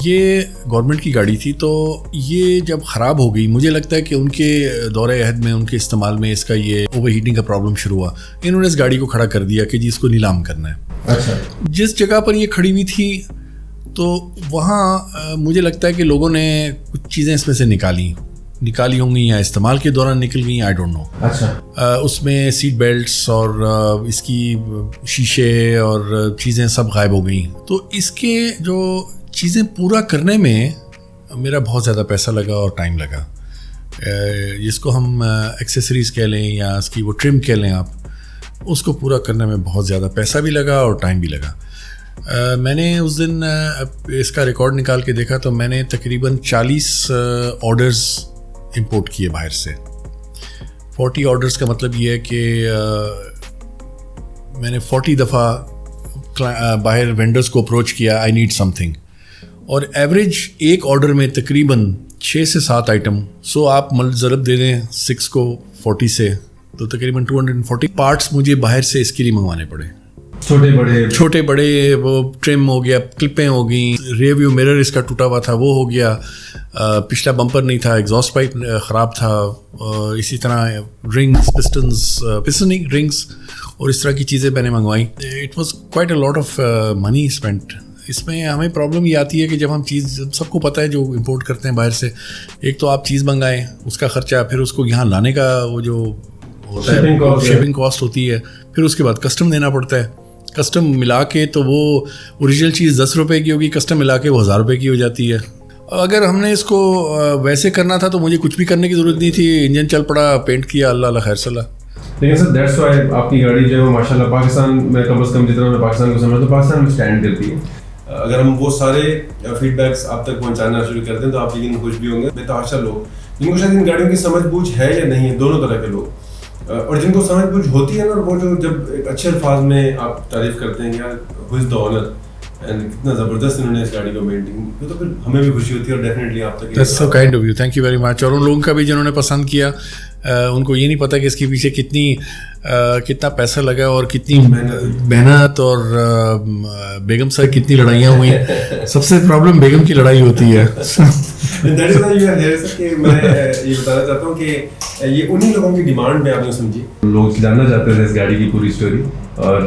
یہ گورنمنٹ کی گاڑی تھی, تو یہ جب خراب ہو گئی, مجھے لگتا ہے کہ ان کے دور عہد میں ان کے استعمال میں اس کا یہ اوور ہیٹنگ کا پرابلم شروع ہوا. انہوں نے اس گاڑی کو کھڑا کر دیا کہ جی اس کو نیلام کرنا ہے. اچھا. جس جگہ پر یہ کھڑی ہوئی تھی تو وہاں مجھے لگتا ہے کہ لوگوں نے کچھ چیزیں اس میں سے نکالی ہوں گی یا استعمال کے دوران نکل گئی, آئی ڈونٹ نو. اچھا. اس میں سیٹ بیلٹس اور اس کی شیشے اور چیزیں سب غائب ہو گئیں. تو اس کے جو چیزیں پورا کرنے میں میرا بہت زیادہ پیسہ لگا اور ٹائم لگا. جس کو ہم ایکسیسریز کہہ لیں یا اس کی وہ ٹرم کہہ لیں آپ, اس کو پورا کرنے میں بہت زیادہ پیسہ بھی لگا اور ٹائم بھی لگا. میں نے اس دن اس کا ریکارڈ نکال کے دیکھا تو میں نے تقریباً 40 آرڈرز امپورٹ کیے باہر سے. 40 آرڈرز کا مطلب یہ ہے کہ میں نے 40 دفعہ باہر وینڈرز کو اپروچ کیا, آئی نیڈ سم تھنگ, اور ایوریج ایک آرڈر میں تقریباً 6 سے 7 آئٹم. سو آپ ضرب دے دیں 6 کو 40 سے, تو تقریباً 240 پارٹس مجھے باہر سے اس کے لیے منگوانے پڑے. چھوٹے بڑے وہ ٹرم ہو گیا, کلپیں ہو گئیں, ریئر ویو مرر اس کا ٹوٹا ہوا تھا وہ ہو گیا, پچھلا بمپر نہیں تھا, ایگزاسٹ پائپ خراب تھا, اسی طرح رنگس اور اس طرح کی چیزیں میں نے منگوائیں. It was quite a lot of money spent. اس میں ہمیں پرابلم یہ آتی ہے کہ جب ہم چیز, سب کو پتہ ہے جو امپورٹ کرتے ہیں باہر سے, ایک تو آپ چیز منگائیں اس کا خرچہ, پھر اس کو یہاں لانے کا وہ جو ہوتا ہے شپنگ کاسٹ ہوتی ہے, پھر اس کے بعد کسٹم دینا پڑتا ہے. کسٹم ملا کے تو وہ اوریجنل چیز 10 روپے کی ہوگی, کسٹم ملا کے وہ 1000 روپے کی ہو جاتی ہے. اگر ہم نے اس کو ویسے کرنا تھا تو مجھے کچھ بھی کرنے کی ضرورت نہیں تھی, انجن چل پڑا, پینٹ کیا, اللہ خیر صلاح. لیکن سر دیٹس وائی آپ کی گاڑی جو ہے ماشاء اللہ پاکستان میں کم از کم جتنا میں پاکستان کو سمجھتا ہوں پاکستان میں اسٹینڈ کرتی ہے. اگر ہم وہ سارے فیڈ بیکس آپ تک پہنچانا شروع کرتے ہیں تو آپ یقین خوش بھی ہوں گے. بے تحاشا لوگ جن کو شاید ان گاڑیوں کی سمجھ بوجھ ہے یا نہیں ہے, دونوں طرح کے لوگ, اور جن کو سمجھ بوجھ ہوتی ہے نا, وہ جو جب ایک اچھے الفاظ میں آپ تعریف کرتے ہیں یار ہو از دا آنر اینڈ کتنا زبردست انہوں نے اس گاڑی کو مینٹین کیا, تو پھر ہمیں بھی خوشی ہوتی ہے. اور ڈیفینیٹلی آپ تک that's so kind of you, thank you very much. اور ان لوگوں کا بھی جنہوں نے پسند کیا, ان کو یہ نہیں پتا کہ اس کے پیچھے کتنا پیسہ لگا اور کتنی محنت, اور بیگم سے کتنی لڑائیاں ہوئی. سب سے پرابلم بیگم کی لڑائی ہوتی ہے. میں یہ بتانا چاہتا ہوں کہ یہ انہیں لوگوں کی ڈیمانڈ پہ آپ نے سمجھی, لوگ جاننا چاہتے تھے اس گاڑی کی پوری اسٹوری, اور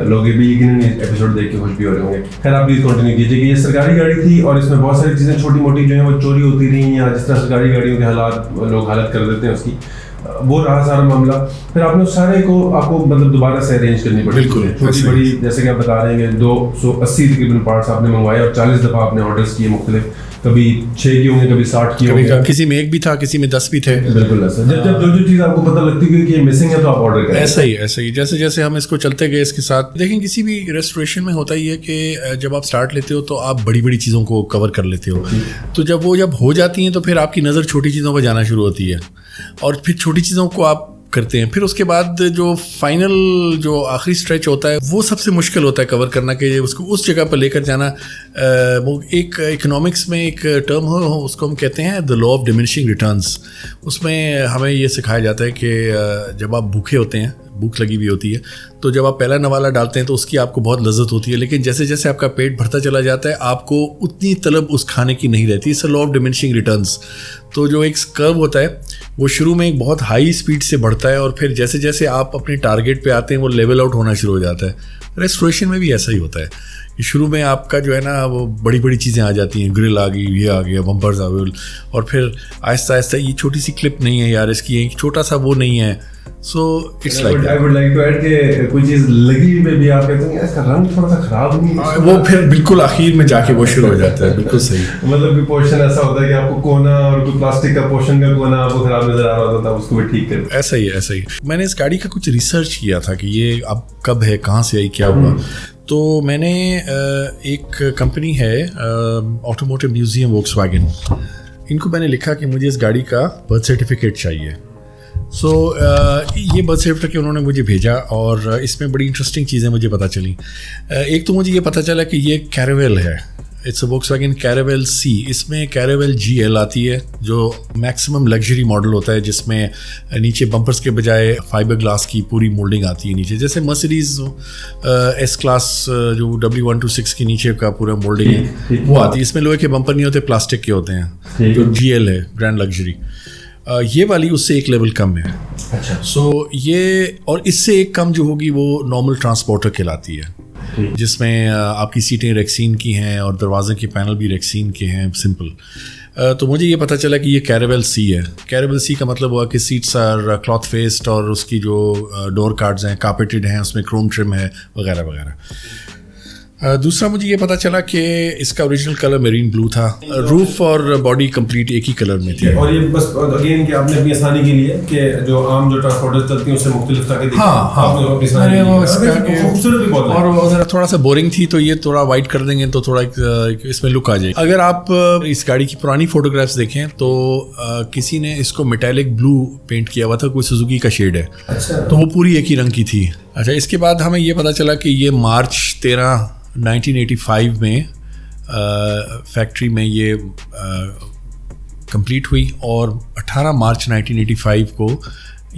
لوگ بھی یقیناً ایپیسوڈ دیکھ کے خوش بھی ہو رہے ہوں گے. خیر آپ پلیز کنٹینیو کیجیے کہ یہ سرکاری گاڑی تھی اور اس میں بہت ساری چیزیں چھوٹی موٹی جو ہیں وہ چوری ہوتی رہیں, یا جس طرح سرکاری گاڑیوں کے حالات لوگ حالت کر دیتے ہیں اس کی, وہ رہا سارا معاملہ. پھر آپ نے سارے کو آپ کو مطلب دوبارہ سے ارینج کرنی پڑی, چھوٹی بڑی جیسے کہ آپ بتا رہے ہیں کہ 280 تقریباً پارٹس آپ نے منگوائے اور 40 دفعہ آپ نے آرڈرس کیے مختلف, کبھی 6 کی ہوں گے, کبھی 60 کی ہوں گے, کسی میں 1 بھی تھا, کسی میں 10 بھی تھے. بالکل ایسا. جب جو چیز آپ کو پتہ لگتی ہے کہ یہ مسنگ ہے تو آپ آرڈر کریں. ایسا ہی جیسے جیسے ہم اس کو چلتے گئے اس کے ساتھ. دیکھیں کسی بھی ریسٹوریشن میں ہوتا ہی ہے کہ جب آپ اسٹارٹ لیتے ہو تو آپ بڑی چیزوں کو کور کر لیتے ہو, تو جب ہو جاتی ہیں تو پھر آپ کی نظر چھوٹی چیزوں پہ جانا شروع ہوتی ہے, اور پھر چھوٹی چیزوں کو آپ کرتے ہیں. پھر اس کے بعد جو فائنل جو آخری اسٹریچ ہوتا ہے وہ سب سے مشکل ہوتا ہے کور کرنا, کہ اس کو اس جگہ پر لے کر جانا. وہ ایک اکنامکس میں ایک ٹرم ہو, اس کو ہم کہتے ہیں دا لا آف ڈیمینشنگ ریٹرنس. اس میں ہمیں یہ سکھایا جاتا ہے کہ جب آپ بھوکے ہوتے ہیں, بھوک لگی ہوئی ہوتی ہے, تو جب آپ پہلا نوالا ڈالتے ہیں تو اس کی آپ کو بہت لذت ہوتی ہے, لیکن جیسے جیسے آپ کا پیٹ بھرتا چلا جاتا ہے آپ کو اتنی طلب اس کھانے کی نہیں رہتی. It's a law of diminishing returns. تو جو ایک کرو ہوتا ہے وہ شروع میں ایک بہت ہائی اسپیڈ سے بڑھتا ہے, اور پھر جیسے جیسے آپ اپنے ٹارگیٹ پہ آتے ہیں وہ لیول آؤٹ ہونا شروع ہو جاتا ہے. ریسٹوریشن میں بھی ایسا ہی ہوتا ہے کہ شروع میں آپ کا جو ہے نا وہ بڑی چیزیں آ جاتی ہیں, گرل آ گئی, یہ آ گیا, بمپرز آ گئے, اور پھر آہستہ آہستہ یہ چھوٹی سی کلپ نہیں ہے یار اس کی, ایک چھوٹا سا وہ نہیں ہے. So it's like I would like to add کہ کوئی چیز لگی میں بھی آپ کہتے ہیں اس کا رنگ تھوڑا سا خراب نہیں ہے, وہ پھر بالکل آخر میں جا کے وہ شروع ہو جاتا ہے. بالکل صحیح. مطلب کہ پورشن ایسا ہوتا ہے کہ آپ کو کونا اور کوئی پلاسٹک کا پورشن کا کونا آپ کو خراب نظر آ رہا ہوتا ہے, اس کو بھی ٹھیک کرتے. ایسا ہی. میں نے اس گاڑی کا کچھ ریسرچ کیا تھا کہ یہ اب کب ہے, کہاں سے آئی, کیا ہوا. تو میں نے ایک کمپنی ہے آٹوموٹیو میوزیم ووکس ویگن, ان کو میں نے لکھا کہ مجھے اس گاڑی کا برتھ سرٹیفکیٹ چاہیے. سو یہ برتھ سرٹیفکیٹ انہوں نے مجھے بھیجا, اور اس میں بڑی انٹرسٹنگ چیزیں مجھے پتہ چلیں. ایک تو مجھے یہ پتہ چلا کہ یہ کیرویل ہے, it's a Volkswagen Caravelle C. اس میں Caravelle GL آتی ہے جو میکسیمم لگژری ماڈل ہوتا ہے, جس میں نیچے بمپرس کے بجائے فائبر گلاس کی پوری مولڈنگ آتی ہے نیچے, جیسے مرسیڈیز ایس کلاس جو W126 کے نیچے کا پورا مولڈنگ ہے وہ آتی ہے. اس میں لوہے کے بمپر نہیں ہوتے, پلاسٹک کے ہوتے ہیں. جو GL ہے گرینڈ لگژری, یہ والی اس سے ایک لیول کم ہے. اچھا. سو یہ, اور اس سے ایک کم جو ہوگی وہ نارمل ٹرانسپورٹر کہلاتی ہے, جس میں آپ کی سیٹیں ریکسین کی ہیں اور دروازے کے پینل بھی ریکسین کے ہیں سمپل. تو مجھے یہ پتہ چلا کہ یہ Caravelle C ہے. Caravelle C کا مطلب ہوا کہ سیٹس آر کلاتھ فیسڈ اور اس کی جو ڈور کارڈز ہیں کارپیٹڈ ہیں, اس میں کروم ٹرم ہے وغیرہ وغیرہ. دوسرا مجھے یہ پتا چلا کہ اس کا اوریجنل کلر میرین بلو تھا, روف اور باڈی کمپلیٹ ایک ہی کلر میں تھی. اور یہ بس اگین کہ آپ نے اپنی آسانی کے لیے کہ جو عام جو ٹرانسپورٹر چلتی ہیں اس سے مختلف طرح کے اور تھوڑا سا بورنگ تھی تو یہ تھوڑا وائٹ کر دیں گے تو تھوڑا اس میں لک آ جائے. اگر آپ اس گاڑی کی پرانی فوٹوگرافس دیکھیں تو کسی نے اس کو میٹیلک بلو پینٹ کیا ہوا تھا, کوئی سوزوکی کا شیڈ ہے, تو وہ پوری ایک ہی رنگ کی تھی. اچھا, اس کے بعد ہمیں یہ پتا چلا کہ یہ مارچ 13 1985 میں فیکٹری میں یہ کمپلیٹ ہوئی اور 18 مارچ 1985 کو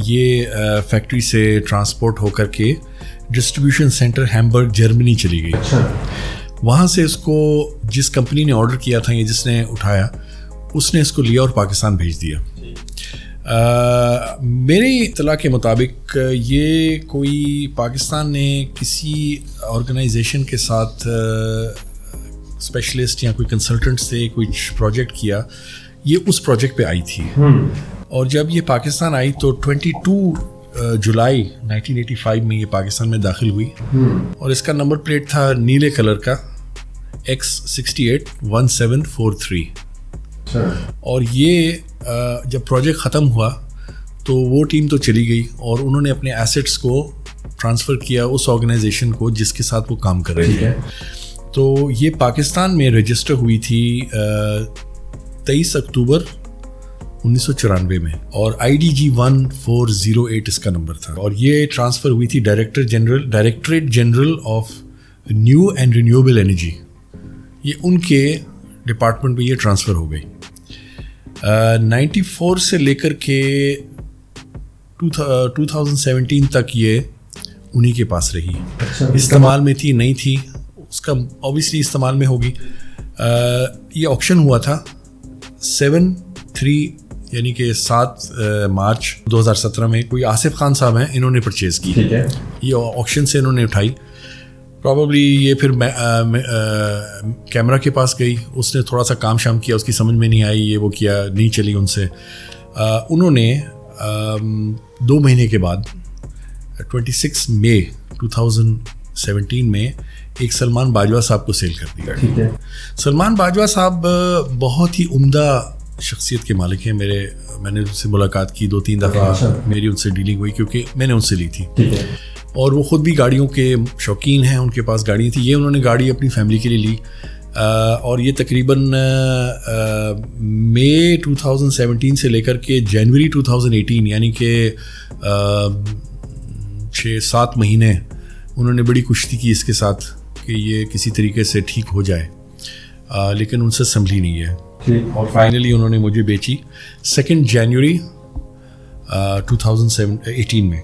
یہ فیکٹری سے ٹرانسپورٹ ہو کر کے ڈسٹریبیوشن سینٹر ہیمبرگ جرمنی چلی گئی. وہاں سے اس کو جس کمپنی نے آرڈر کیا تھا یا جس نے اٹھایا اس نے اس کو لیا اور پاکستان بھیج دیا. میری اطلاع کے مطابق یہ کوئی پاکستان نے کسی آرگنائزیشن کے ساتھ اسپیشلسٹ یا کوئی کنسلٹنٹ سے کوئی پروجیکٹ کیا, یہ اس پروجیکٹ پہ آئی تھی. اور جب یہ پاکستان آئی تو 22 جولائی 1985 میں یہ پاکستان میں داخل ہوئی اور اس کا نمبر پلیٹ تھا نیلے کلر کا X681743. اور یہ جب پروجیکٹ ختم ہوا تو وہ ٹیم تو چلی گئی اور انہوں نے اپنے ایسٹس کو ٹرانسفر کیا اس آرگنائزیشن کو جس کے ساتھ وہ کام کر رہے تھے. تو یہ پاکستان میں رجسٹر ہوئی تھی 23 اکتوبر 1994 میں اور IDG 1408 اس کا نمبر تھا. اور یہ ٹرانسفر ہوئی تھی directorate general of new and renewable energy, یہ ان کے ڈپارٹمنٹ میں یہ ٹرانسفر ہو گئی. 94 سے لے کر کے 2017 تک یہ انہی کے پاس رہی. استعمال میں تھی نہیں تھی, اس کا اوبیسلی استعمال میں ہوگی. یہ آکشن ہوا تھا 7/3 یعنی کہ 7 مارچ 2017 میں. کوئی آصف خان صاحب ہیں, انہوں نے پرچیز کی, یہ آکشن سے انہوں نے اٹھائی. پرابیبلی یہ پھر کیمرہ کے پاس گئی, اس نے تھوڑا سا کام شام کیا, اس کی سمجھ میں نہیں آئی, یہ وہ کیا, نہیں چلی ان سے. انہوں نے 2 مہینے کے بعد 26 مئی 2017 میں ایک سلمان باجوہ صاحب کو سیل کر دیا. سلمان باجوہ صاحب بہت ہی عمدہ شخصیت کے مالک ہیں. میں نے ان سے ملاقات کی 2-3 دفعہ, میری ان سے ڈیلنگ ہوئی کیونکہ میں نے ان سے لی تھی. اور وہ خود بھی گاڑیوں کے شوقین ہیں, ان کے پاس گاڑیاں تھیں. یہ انہوں نے گاڑی اپنی فیملی کے لیے لی اور یہ تقریباً مئی 2017 سے لے کر کے جنوری 2018 یعنی کہ 6-7 مہینے انہوں نے بڑی کشتی کی اس کے ساتھ کہ یہ کسی طریقے سے ٹھیک ہو جائے, لیکن ان سے سنبھلی نہیں ہے. اور فائنلی انہوں نے مجھے بیچی 2 جنوری 2018 میں.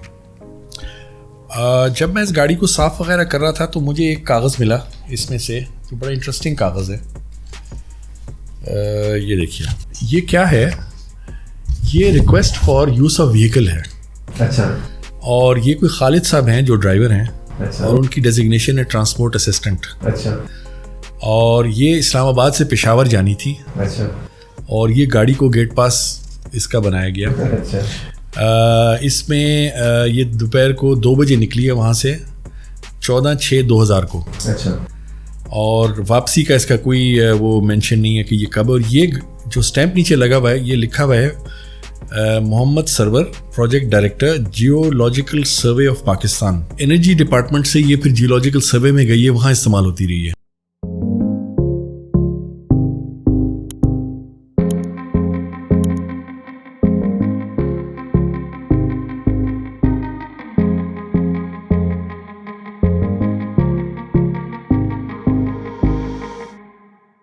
جب میں اس گاڑی کو صاف وغیرہ کر رہا تھا تو مجھے ایک کاغذ ملا اس میں سے, جو بڑا انٹرسٹنگ کاغذ ہے. یہ دیکھیے, یہ کیا ہے, یہ request for use of vehicle ہے. اچھا. اور یہ کوئی خالد صاحب ہیں جو ڈرائیور ہیں, اور ان کی ڈیزگنیشن ہے ٹرانسپورٹ اسسٹنٹ. اچھا. اور یہ اسلام آباد سے پشاور جانی تھی. اچھا. اور یہ گاڑی کو گیٹ پاس اس کا بنایا گیا. اچھا. اس میں یہ دوپہر کو 2 بجے نکلی ہے وہاں سے 14/6/2000 کو. اچھا. اور واپسی کا اس کا کوئی وہ مینشن نہیں ہے کہ یہ کب. اور یہ جو اسٹیمپ نیچے لگا ہوا ہے یہ لکھا ہوا ہے Muhammad Sarwar, project director, geological survey of Pakistan. Energy department سے یہ پھر جیولوجیکل سروے میں گئی ہے, وہاں استعمال ہوتی رہی ہے.